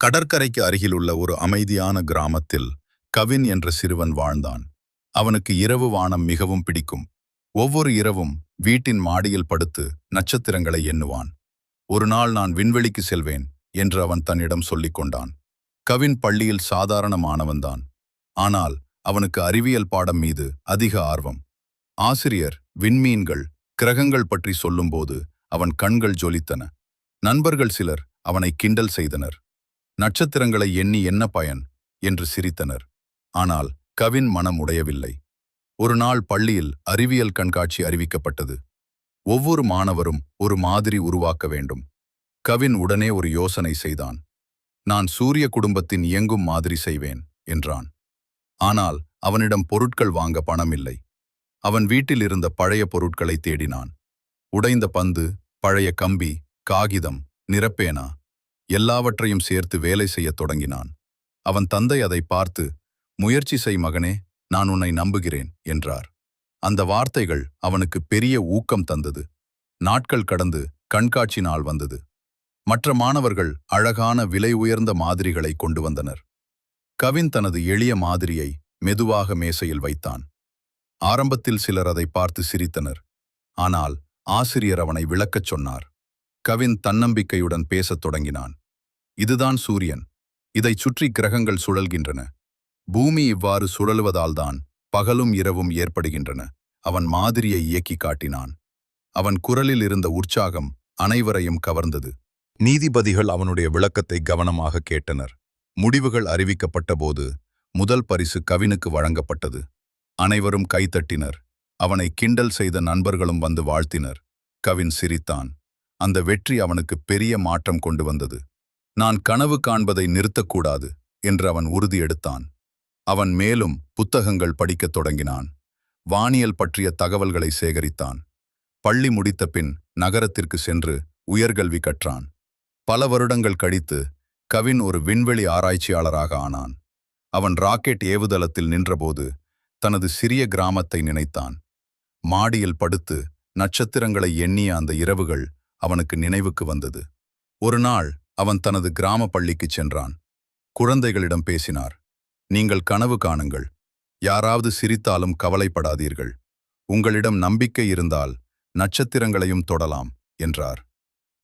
கடற்கரைக்கு அருகிலுள்ள ஒரு அமைதியான கிராமத்தில் கவின் என்ற சிறுவன் வாழ்ந்தான். அவனுக்கு இரவு வானம் மிகவும் பிடிக்கும். ஒவ்வொரு இரவும் வீட்டின் மாடியில் படுத்து நட்சத்திரங்களை எண்ணுவான். ஒரு நாள் நான் விண்வெளிக்கு செல்வேன் என்று அவன் தன்னிடம் சொல்லிக் கொண்டான். கவின் பள்ளியில் சாதாரண மாணவன்தான். ஆனால் அவனுக்கு அறிவியல் பாடம் மீது அதிக ஆர்வம். ஆசிரியர் விண்மீன்கள், கிரகங்கள் பற்றி சொல்லும்போது அவன் கண்கள் ஜொலித்தன. நண்பர்கள் சிலர் அவனை கிண்டல் செய்தனர். நட்சத்திரங்களை எண்ணி என்ன பயன் என்று சிரித்தனர். ஆனால் கவின் மனம் உடையவில்லை. ஒரு நாள் பள்ளியில் அறிவியல் கண்காட்சி அறிவிக்கப்பட்டது. ஒவ்வொரு மாணவரும் ஒரு மாதிரி உருவாக்க வேண்டும். கவின் உடனே ஒரு யோசனை செய்தான். நான் சூரிய குடும்பத்தின் இயங்கும் மாதிரி செய்வேன் என்றான். ஆனால் அவனிடம் பொருட்கள் வாங்க பணம் இல்லை. அவன் வீட்டில் இருந்த பழைய பொருட்களை தேடினான். உடைந்த பந்து, பழைய கம்பி, காகிதம், நிறப்பேனா எல்லாவற்றையும் சேர்த்து வேலை செய்யத் தொடங்கினான். அவன் தந்தை அதை பார்த்து, முயற்சி செய் மகனே, நான் உன்னை நம்புகிறேன் என்றார். அந்த வார்த்தைகள் அவனுக்கு பெரிய ஊக்கம் தந்தது. நாட்கள் கடந்து கண்காட்சி நாள் வந்தது. மற்ற மாணவர்கள் அழகான விலை உயர்ந்த மாதிரிகளை கொண்டு வந்தனர். கவின் தனது எளிய மாதிரியை மெதுவாக மேசையில் வைத்தான். ஆரம்பத்தில் சிலர் அதை பார்த்து சிரித்தனர். ஆனால் ஆசிரியர் அவனை விளக்கச் சொன்னார். கவின் தன்னம்பிக்கையுடன் பேசத் தொடங்கினான். இதுதான் சூரியன். இதைச் சுற்றி கிரகங்கள் சுழல்கின்றன. பூமி இவ்வாறு சுழலுவதால்தான் பகலும் இரவும் ஏற்படுகின்றன. அவன் மாதிரியை இயக்கி காட்டினான். அவன் குரலில் இருந்த உற்சாகம் அனைவரையும் கவர்ந்தது. நீதிபதிகள் அவனுடைய விளக்கத்தை கவனமாக கேட்டனர். முடிவுகள் அறிவிக்கப்பட்டபோது முதல் பரிசு கவினுக்கு வழங்கப்பட்டது. அனைவரும் கைத்தட்டினர். அவனை கிண்டல் செய்த நண்பர்களும் வந்து வாழ்த்தினர். கவின் சிரித்தான். அந்த வெற்றி அவனுக்கு பெரிய மாற்றம் கொண்டு வந்தது. நான் கனவு காண்பதை நிறுத்தக்கூடாது என்று அவன் உறுதி எடுத்தான். அவன் மேலும் புத்தகங்கள் படிக்கத் தொடங்கினான். வானியல் பற்றிய தகவல்களை சேகரித்தான். பள்ளி முடித்த பின் நகரத்திற்கு சென்று உயர்கல்வி கற்றான். பல வருடங்கள் கழித்து கவின் ஒரு விண்வெளி ஆராய்ச்சியாளராக ஆனான். அவன் ராக்கெட் ஏவுதளத்தில் நின்றபோது தனது சிறிய கிராமத்தை நினைத்தான். மாடியில் படுத்து நட்சத்திரங்களை எண்ணிய அந்த இரவுகள் அவனுக்கு நினைவுக்கு வந்தது. ஒரு நாள் அவன் தனது கிராம பள்ளிக்குச் சென்றான். குழந்தைகளிடம் பேசினார். நீங்கள் கனவு காணுங்கள். யாராவது சிரித்தாலும் கவலைப்படாதீர்கள். உங்களிடம் நம்பிக்கை இருந்தால் நட்சத்திரங்களையும் தொடலாம் என்றார்.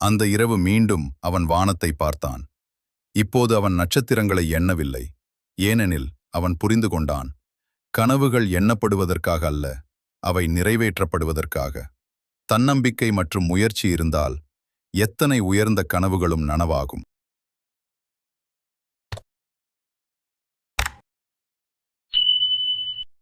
அந்த இரவு மீண்டும் அவன் வானத்தை பார்த்தான். இப்போது அவன் நட்சத்திரங்களை எண்ணவில்லை. ஏனெனில் அவன் புரிந்து கொண்டான். கனவுகள் எண்ணப்படுவதற்காக அல்ல, அவை நிறைவேற்றப்படுவதற்காக. தன்னம்பிக்கை மற்றும் முயற்சி இருந்தால் எத்தனை உயர்ந்த கனவுகளும் நனவாகும்.